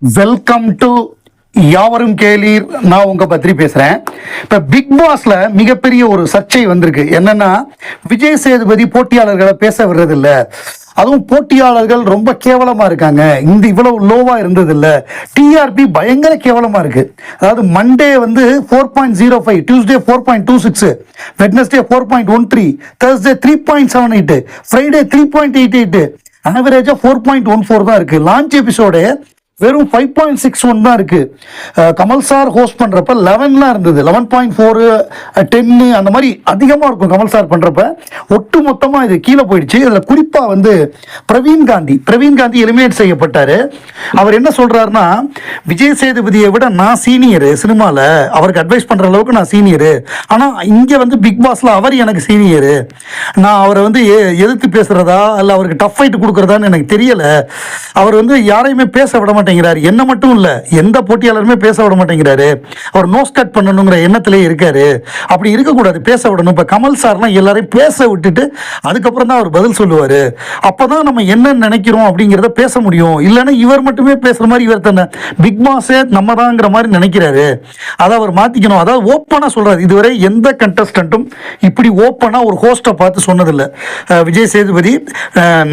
Welcome to யாவரும் கேளீர். நான் உங்க பத்ரி பேசுறேன். இப்ப பிக் பாஸ்ல மிகப்பெரிய ஒரு சர்ச்சை வந்திருக்கு. என்னன்னா, விஜய் சேதுபதி போட்டியாளர்களை பேச விடுறது இல்ல, அதுவும் போட்டியாளர்கள் ரொம்ப கேவலமா இருக்காங்க, இந்த இவ்வளவு லோவா இருந்தது இல்ல, டிஆர்பி பயங்கர கேவலமா இருக்கு. அதாவது மண்டே வந்து 4.05, டியூஸ்டே 4.26, வெட்னஸ்டே 4.13, தேர்ஸ்டே 3.78, ஃப்ரைடே 3.88, ஆவரேஜா 4.14 தான் இருக்கு. லான்ச் எபிசோடு வெறும் 5.61 தான் இருக்கு. கமல் சார் ஹோஸ்ட் பண்றப்ப 11 இருந்தது, 11.4, 10 அந்த மாதிரி அதிகமா இருக்கும். கமல் சார் பண்றப்ப ஒட்டு மொத்தமா இது கீழே போயிடுச்சு. இதுல குறிப்பா வந்து பிரவீன் காந்தி எலிமினேட் செய்யப்பட்டாரு. அவர் என்ன சொல்றாருன்னா, விஜய் சேதுபதியை விட நான் சீனியர் சினிமால, அவருக்கு அட்வைஸ் பண்ற அளவுக்கு நான் சீனியர், ஆனா இங்க வந்து பிக் பாஸ்ல அவர் எனக்கு சீனியர், நான் அவரை வந்து எதிர்த்து பேசுறதா இல்ல அவருக்கு டஃப் ஃபைட் கொடுக்கறதான்னு எனக்கு தெரியல, அவர் வந்து யாரையுமே பேச விட மாட்டேங்கிறாரு, என்ன மட்டும் இல்ல எந்த போட்டியாளருமே பேச விட மாட்டேங்கிறாரு, அவர் நோஸ் கட் பண்ணணுங்கிற எண்ணத்திலே இருக்காரு. அப்படி இருக்கக்கூடாது, பேச விடணும். இப்ப கமல் சார்லாம் எல்லாரையும் பேச விட்டுட்டு அதுக்கப்புறம் தான் அவர் பதில் சொல்லுவாரு. அப்பதான் நம்ம என்ன நினைக்கிறோம் அப்படிங்கிறத பேச முடியும். இல்லைன்னா இவர் மட்டுமே பேசுற மாதிரி, இவர் தன்னை பிக் பாஸே நம்ம தான்ங்கிற மாதிரி நினைக்கிறாரு. அதை அவர் மாத்திக்கணும். அதாவது ஓப்பனா சொல்றாரு, இதுவரை எந்த கண்டஸ்டன்ட்டும் இப்படி ஓப்பனா ஒரு ஹோஸ்டை பார்த்து சொன்னதில்லை. விஜய் சேதுபதி,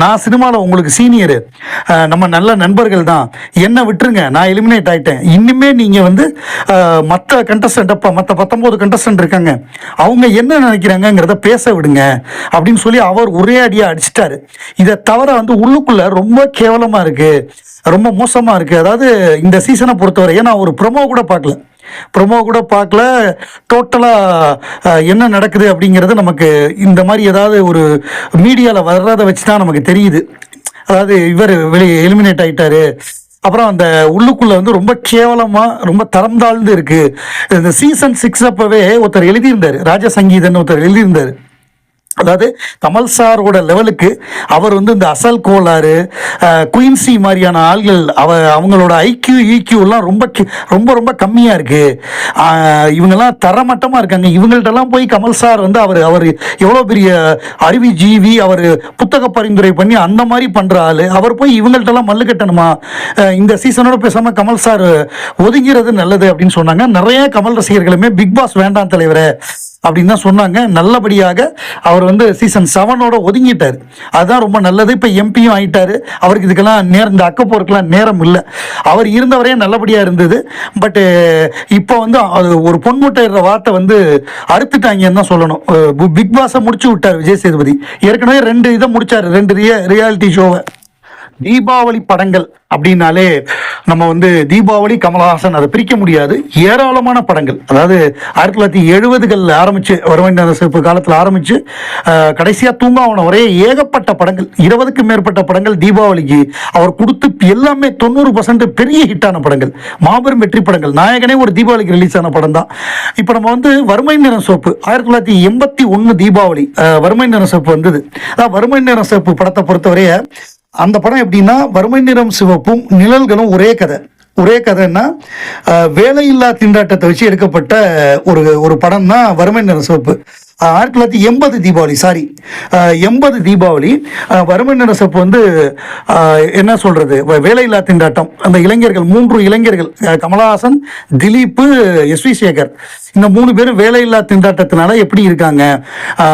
நான் சினிமாவில் உங்களுக்கு சீனியர், நம்ம நல்ல நண்பர்கள் தான், என்ன விட்டுருங்க, நான் எலிமினேட் ஆயிட்டேன், இனிமே நீங்க வந்து மற்ற கண்டஸ்டன்ட், மற்ற 19 கண்டஸ்டன்ட் இருக்காங்க, அவங்க என்ன நினைக்கிறாங்கிறத பேச விடுங்க அப்படின்னு சொல்லி அவர் ஒரே அடியா அடிச்சிட்டாரு. இதை தவிர வந்து உள்ளுக்குள்ள ரொம்ப கேவலமா இருக்கு, ரொம்ப மோசமா இருக்கு. அதாவது இந்த சீசனை பொறுத்தவரை, ஏன்னா ஒரு ப்ரொமோ கூட பார்க்கல, டோட்டலாக என்ன நடக்குது அப்படிங்கிறது நமக்கு இந்த மாதிரி ஏதாவது ஒரு மீடியாவில் வர்றதை வச்சு தான் நமக்கு தெரியுது. அதாவது இவர் வெளியே எலிமினேட் ஆயிட்டாரு, அப்புறம் அந்த உள்ளுக்குள்ள வந்து ரொம்ப கேவலமா ரொம்ப தரம் தாழ்ந்து இருக்கு. இந்த சீசன் 6 அப்பவே ஒருத்தர் எழுதியிருந்தாரு, ராஜசங்கீதன் ஒருத்தர் எழுதியிருந்தாரு. அதாவது கமல் சாரோட லெவலுக்கு அவர் வந்து இந்த அசல் கோளாறு, குயின்சி மாதிரியான ஆள்கள், அவங்களோட ஐக்யூ ஈக்யூலாம் ரொம்ப ரொம்ப ரொம்ப கம்மியாக இருக்கு, இவங்கெல்லாம் தரமட்டமாக இருக்காங்க, இவங்கள்ட்டெல்லாம் போய் கமல் சார் வந்து அவர் எவ்வளோ பெரிய அறிவி ஜீவி, அவர் புத்தக பரிந்துரை பண்ணி அந்த மாதிரி பண்ணுற ஆள், அவர் போய் இவங்கள்ட்டெல்லாம் மல்லு கட்டணுமா, இந்த சீசனோட பேசாமல் கமல் சார் ஒதுங்கிறது நல்லது அப்படின்னு சொன்னாங்க. நிறைய கமல் ரசிகர்களுமே பிக் பாஸ் வேண்டாம் தலைவரே அப்படின்னு தான் சொன்னாங்க. நல்லபடியாக அவர் வந்து சீசன் 7ஓட ஒதுங்கிட்டார், அதுதான் ரொம்ப நல்லது. இப்போ எம்பியும் ஆயிட்டாரு, அவருக்கு இதுக்கெல்லாம் இந்த அக்கப்போருக்கெல்லாம் நேரம் இல்லை, அவர் இருந்தவரே நல்லபடியாக இருந்தது. பட்டு இப்போ வந்து ஒரு பொன்முட்டைற வார்த்தை வந்து அறுத்துட்டாங்கன்னு தான் சொல்லணும். பிக் பாஸை முடிச்சு விட்டார் விஜய் சேதுபதி. ஏற்கனவே 2 இதை முடிச்சார், 2 ரியாலிட்டி ஷோவை. தீபாவளி படங்கள் அப்படின்னாலே நம்ம வந்து தீபாவளி, கமலஹாசன், அதை பிரிக்க முடியாது. ஏராளமான படங்கள், அதாவது 1970களில் ஆரம்பிச்சு, வருமான சிறப்பு காலத்தில் ஆரம்பிச்சு கடைசியாக தூங்காவனம் வரைய ஏகப்பட்ட படங்கள், 20க்கும் மேற்பட்ட படங்கள் தீபாவளிக்கு அவர் கொடுத்து எல்லாமே 90% பெரிய ஹிட்டான படங்கள், மாபெரும் வெற்றி படங்கள். நாயகனே ஒரு தீபாவளிக்கு ரிலீஸ் ஆன படம் தான். இப்போ நம்ம வந்து வறுமை நிறம் சிவப்பு 1981 தீபாவளி வறுமை நிறம் சிவப்பு வந்தது. அதான் வறுமை நிறம் சிவப்பு படத்தை பொறுத்தவரைய அந்த படம் எப்படின்னா, வறுமை நிறம் சிவப்பும் நிழல்களும் ஒரே கதைன்னா வேலையில்லா திண்டாட்டத்தை வச்சு எடுக்கப்பட்ட ஒரு படம் தான் வறுமை நிறம் சிவப்பு. 1980 தீபாவளி, 80 தீபாவளி வறுமை நிற சிவப்பு வந்து என்ன சொல்றது, வேலையில்லா திண்டாட்டம். அந்த இளைஞர்கள், 3 இளைஞர்கள், கமலஹாசன், திலீப், எஸ்வி சேகர், இந்த 3 பேரும் வேலையில்லா திண்டாட்டத்தினால எப்படி இருக்காங்க.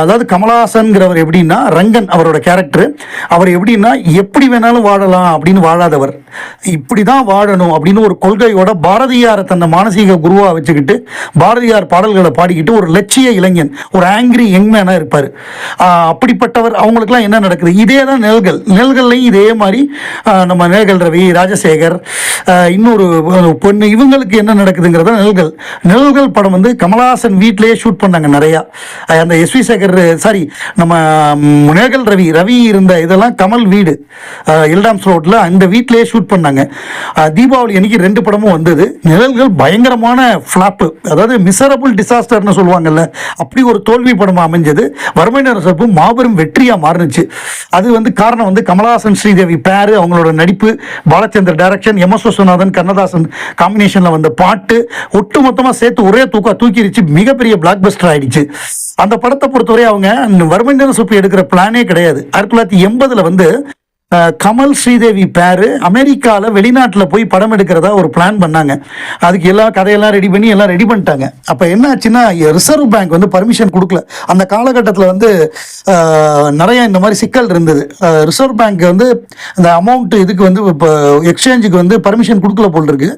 அதாவது கமலஹாசன்கிறவர் எப்படின்னா, ரங்கன் அவரோட கேரக்டர், அவர் எப்படின்னா எப்படி வேணாலும் வாழலாம் அப்படின்னு வாழாதவர், இப்படிதான் வாழணும் அப்படின்னு ஒரு கொள்கையோட பாரதியாரை தன்னை மானசீக குருவா வச்சுக்கிட்டு பாரதியார் பாடல்களை பாடிக்கிட்டு ஒரு லட்சிய இளைஞன், ஒரு ஆங்கிரி யங்மேனா இருப்பார். அப்படிப்பட்டவர். அவங்களுக்குலாம் என்ன நடக்குது, இதே தான் நிழல்கள்லையும் இதே மாதிரி நம்ம நிழல்கள் ரவி, ராஜசேகர், இன்னொரு பொண்ணு, இவங்களுக்கு என்ன நடக்குதுங்கிறத நிழல்கள் படம் வந்து கமலஹாசன் வீட்டிலேயே ஷூட் பண்ணாங்க நிறையா. அந்த எஸ்வி சேகர், நம்ம நிழல்கள் ரவி இருந்த இதெல்லாம் கமல் வீடு எல்டாம்ஸ் ரோட்ல, அந்த வீட்டிலேயே ஷூட் பண்ணாங்க. தீபாவளி அன்னைக்கு 2 படமும் வந்தது. நிழல்கள் பயங்கரமான ஃபிளாப்பு, அதாவது மிசரபிள் டிசாஸ்டர்னு சொல்லுவாங்கல்ல, அப்படி ஒரு தோல்வி படமா அமைஞ்சது. வறுமை நிற சிவப்பு மாபெரும் வெற்றியா மாறுனுச்சு. அது வந்து காரணம் வந்து கமலஹாசன் ஸ்ரீதேவி பேரு, அவங்களோட நடிப்பு, பாலச்சந்தர் டைரக்ஷன், எம்.எஸ். விஸ்வநாதன் கண்ணதாசன் காம்பினேஷன்ல வந்த பாட்டு, ஒட்டு மொத்தமா சேர்த்து ஒரே தூக்கிருச்சு, மிகப்பெரிய பிளாக் பஸ்டர் ஆயிடுச்சு. அந்த படத்தை பொறுத்தவரை அவங்க வறுமை நிற சிவப்பு எடுக்கிற பிளானே கிடையாது. 1980 வந்து கமல் ஸ்ரீதேவி பேரு அமெரிக்காவில் வெளிநாட்டில் போய் படம் எடுக்கிறதா ஒரு பிளான் பண்ணாங்க. அதுக்கு எல்லா கதையெல்லாம் ரெடி பண்ணி எல்லாம் ரெடி பண்ணிட்டாங்க. அப்போ என்ன ஆச்சுன்னா, ரிசர்வ் பேங்க் வந்து பர்மிஷன் கொடுக்கல. அந்த காலகட்டத்தில் வந்து நிறைய இந்த மாதிரி சிக்கல் இருந்தது. ரிசர்வ் பேங்க் வந்து அந்த அமௌண்ட் இதுக்கு வந்து இப்போ எக்ஸ்சேஞ்சுக்கு வந்து பர்மிஷன் கொடுக்கல போல் இருக்கு.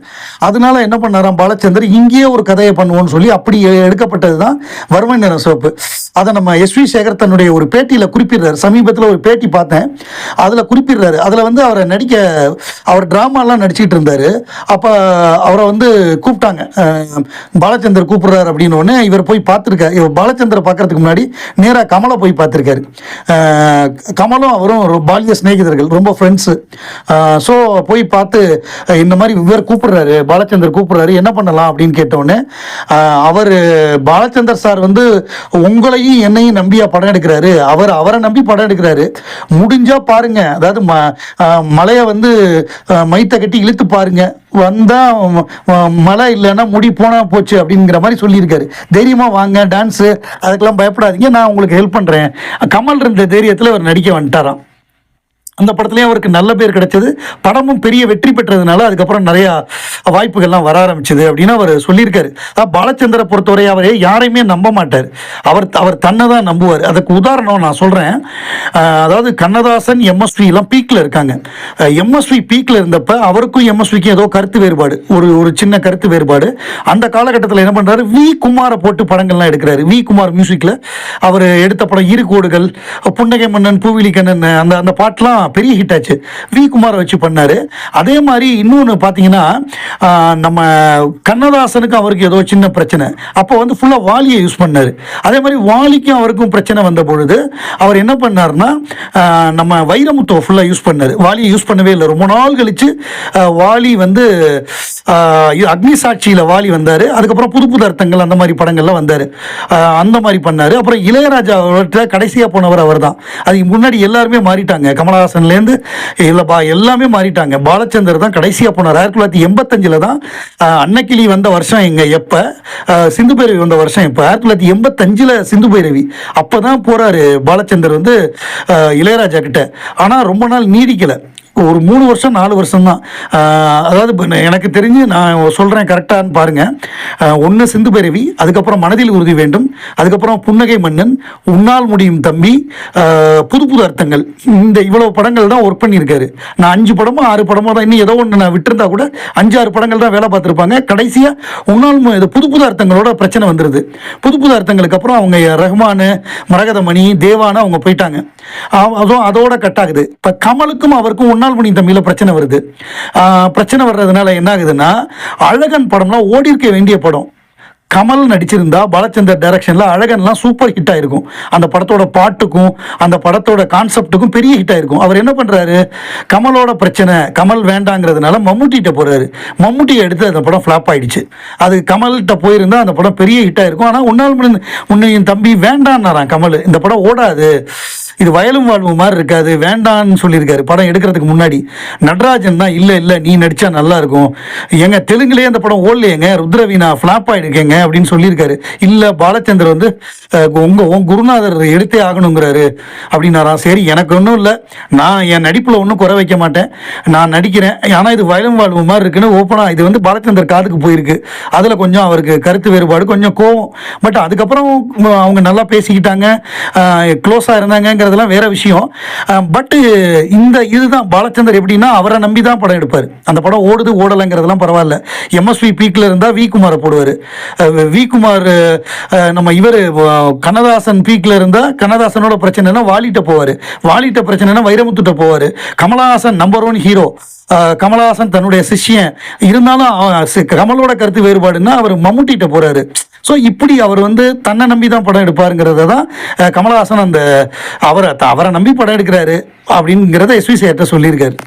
அதனால என்ன பண்ணாராம் பாலச்சந்தர், இங்கேயே ஒரு கதையை பண்ணுவோன்னு சொல்லி அப்படி எடுக்கப்பட்டது தான் வறுமை நிற சிவப்பு. அதை நம்ம எஸ்வி சேகர் தன்னுடைய ஒரு பேட்டியில் குறிப்பிடுறாரு. சமீபத்தில் ஒரு பேட்டி பார்த்தேன், அதில் குறிப்பிடுறாரு. அதில் வந்து அவரை அவர் ட்ராமாலாம் நடிச்சிட்டு இருந்தார். அப்போ அவரை வந்து கூப்பிட்டாங்க, பாலச்சந்தர் கூப்பிடுறாரு அப்படின்னு. இவர் போய் பார்த்துருக்காரு. இவர் பாலச்சந்தரை பார்க்கறதுக்கு முன்னாடி நேராக கமலை போய் பார்த்துருக்காரு. கமலும் அவரும் ஒரு பாலிய சிநேகிதர்கள், ரொம்ப ஃப்ரெண்ட்ஸு. ஸோ போய் பார்த்து இந்த மாதிரி இவர் கூப்பிடுறாரு, பாலச்சந்தர் கூப்பிடுறாரு, என்ன பண்ணலாம் அப்படின்னு கேட்டோடனே அவர் பாலச்சந்தர் சார் வந்து உங்களையும் என்னையும் நம்பியா படம் எடுக்கிறாரு, அவரை நம்பி படம் எடுக்கிறாரு, முடிஞ்சா பாருங்க, அதாவது மலையை வந்து மைத்த கட்டி இழுத்து பாருங்க, வந்தா மழை இல்லைன்னா முடி போனா போச்சு அப்படிங்கிற மாதிரி சொல்லியிருக்காரு. தைரியமா வாங்க, டான்ஸு அதுக்கெல்லாம் பயப்படாதீங்க, நான் உங்களுக்கு ஹெல்ப் பண்றேன். கமல் இருந்த தைரியத்தில் அவர் நடிக்க வந்துட்டாராம். அந்த படத்துலேயும் அவருக்கு நல்ல பேர் கிடைச்சது. படமும் பெரிய வெற்றி பெற்றதுனால அதுக்கப்புறம் நிறையா வாய்ப்புகள்லாம் வர ஆரம்பிச்சது அப்படின்னு அவர் சொல்லியிருக்காரு. பாலச்சந்தரை பொறுத்தவரை அவரே யாரையுமே நம்ப மாட்டார். அவர் தன்னை தான் நம்புவார். அதுக்கு உதாரணம் நான் சொல்கிறேன். அதாவது கண்ணதாசன் எம்எஸ்விலாம் பீக்கில் இருக்காங்க. எம்எஸ்வி பீக்கில் இருந்தப்ப அவருக்கும் எம்எஸ்விக்கும் ஏதோ கருத்து வேறுபாடு, ஒரு சின்ன கருத்து வேறுபாடு. அந்த காலகட்டத்தில் என்ன பண்ணுறாரு, வி குமாரை போட்டு படங்கள்லாம் எடுக்கிறாரு. வி குமார் மியூசிக்கில் அவர் எடுத்த படம் இரு கோடுகள், புன்னகை மன்னன், பூவிலி கண்ணன், அந்த பாட்டெலாம் பெரிய ஹிட் ஆச்சு. வி குமாரை வச்சு பண்ணாரு. அதே மாதிரி இன்னொன்று பார்த்தீங்கன்னா, நம்ம கண்ணதாசனுக்கு அவருக்கு ஏதோ சின்ன பிரச்சனை, அப்போ வந்து ஃபுல்லாக வாலியை யூஸ் பண்ணார். அதே மாதிரி வாலிக்கும் அவருக்கும் பிரச்சனை வந்த பொழுது அவர் என்ன பண்ணார்னா, நம்ம வைரமுத்துவை ஃபுல்லாக யூஸ் பண்ணார். வாலியை யூஸ் பண்ணவே இல்லை. ரொம்ப நாள் கழித்து வாலி வந்து அக்னி சாட்சியில் வாலி வந்தார். அதுக்கப்புறம் புது புது அர்த்தங்கள் அந்த மாதிரி படங்கள்லாம் வந்தார். அந்த மாதிரி பண்ணார். அப்புறம் இளையராஜா கடைசியாக போனவர் அவர் தான். அதுக்கு முன்னாடி எல்லாருமே மாறிட்டாங்க. கமலஹாசன்லேருந்து இல்லைப்பா எல்லாமே மாறிட்டாங்க. பாலச்சந்தர் தான் கடைசியாக போனார். 1985 தான் அன்னக்கிளி வந்த வருஷம் எப்போ சிந்து பைரவி வந்த வருஷம் எப்போ 1985 சிந்து பைரவி. அப்போ தான் போகிறாரு பாலச்சந்தர் வந்து இளையராஜா கிட்ட. ஆனால் ரொம்ப நாள் நீடிக்கலை. ஒரு 3 வருஷம் 4 வருஷம் தான். அதாவது எனக்கு தெரிஞ்சு நான் சொல்கிறேன் கரெக்டானு பாருங்கள். ஒன்று சிந்து பைரவி, அதுக்கப்புறம் மனதில் உறுதி வேண்டும், அதுக்கப்புறம் புன்னகை மன்னன், உன்னால் முடியும் தம்பி, புது புது அர்த்தங்கள், இந்த இவ்வளோ படங்கள் தான் ஒர்க் பண்ணியிருக்காரு. நான் 5 படமோ 6 படமோ தான், இன்னும் ஏதோ ஒன்று நான் விட்டுருந்தா கூட 5-6 படங்கள் தான் வேலை பார்த்துருப்பாங்க. கடைசியாக உன்னால் புது புது அர்த்தங்களோட பிரச்சனை வந்துடுது. புது புது அர்த்தங்களுக்கு அப்புறம் அவங்க ரஹ்மானு, மரகதமணி, தேவான அவங்க போயிட்டாங்க. அதுவும் அதோட கட் ஆகுது. இப்போ கமலுக்கும் அவருக்கும் உன்னால் முடியும் தம்பியில் பிரச்சனை வருது. பிரச்சனை வர்றதுனால என்ன ஆகுதுன்னா, அழகன் படம்லாம் ஓடி இருக்க வேண்டிய படம். கமல் நடிச்சிருந்தா பாலச்சந்தர் டைரக்ஷனில் அழகன்லாம் சூப்பர் ஹிட் ஆயிருக்கும். அந்த படத்தோட பாட்டுக்கும் அந்த படத்தோட கான்செப்டுக்கும் பெரிய ஹிட் ஆயிருக்கும். அவர் என்ன பண்ணுறாரு, கமலோட பிரச்சனை, கமல் வேண்டாங்கிறதுனால மம்முட்டிகிட்ட போகிறாரு. மம்முட்டியை எடுத்து அந்த படம் ஃப்ளாப் ஆகிடுச்சு. அது கமல்கிட்ட போயிருந்தால் அந்த படம் பெரிய ஹிட் ஆயிருக்கும். ஆனால் உன்னையும் தம்பி வேண்டான்னாரான் கமல், இந்த படம் ஓடாது, இது வயலும் வாழ்வு மாதிரி இருக்காது, வேண்டான்னு சொல்லியிருக்காரு படம் எடுக்கிறதுக்கு முன்னாடி. நடராஜன் தான் இல்லை நீ நடித்தா நல்லா இருக்கும், எங்க தெலுங்குலேயே அந்த படம் ஓடலையேங்க, ருத்ரவீணா ஃப்ளாப் ஆகிடுக்கேங்க அப்படின்னு சொல்லியிருக்காரு. இல்லை பாலச்சந்தர் வந்து உன் குருநாதர் எடுத்தே ஆகணுங்கிறாரு அப்படின்னாராம். சரி, எனக்கு ஒன்றும் இல்லை, நான் என் நடிப்பில் ஒன்றும் குறை வைக்க மாட்டேன், நான் நடிக்கிறேன், ஆனால் இது வயலும் வாழ்வு மாதிரி இருக்குன்னு ஓப்பனாக இது வந்து பாலச்சந்தர் காதுக்கு போயிருக்கு. அதில் கொஞ்சம் அவருக்கு கருத்து வேறுபாடு, கொஞ்சம் கோவம். பட் அதுக்கப்புறம் அவங்க நல்லா பேசிக்கிட்டாங்க, க்ளோஸாக இருந்தாங்க, அதெல்லாம் வேற விஷயம். பட் இதுதான் பாலச்சந்தர் எப்படின்னா, அவரை நம்பி தான் படம் எடுப்பார். அந்த படம் ஓடுது ஓடலைங்கிறதெல்லாம் பரவாயில்ல. எம்எஸ்வி பீக்கில் இருந்தால் வி குமாரை போடுவார். வி குமார் நம்ம இவர் கண்ணதாசன் பீக்கில் இருந்தால் கண்ணதாசனோட பிரச்சனைனா வாலிட்ட போவார், வாலிட்ட பிரச்சனைனா வைரமுத்துட்ட போவார். கமலஹாசன் நம்பர் 1 ஹீரோ, கமலஹாசன் தன்னுடைய சிஷ்யன் இருந்தாலும் கமலோட கருத்து வேறுபாடுன்னா அவர் மம்முட்டிட்ட போறாரு. ஸோ இப்படி அவர் வந்து தன்னை நம்பி தான் படம் எடுப்பாருங்கிறத தான் கமலஹாசன் அவரை நம்பி படம் எடுக்கிறாரு அப்படிங்கிறத எஸ்வி சேகர்ட்ட சொல்லியிருக்காரு.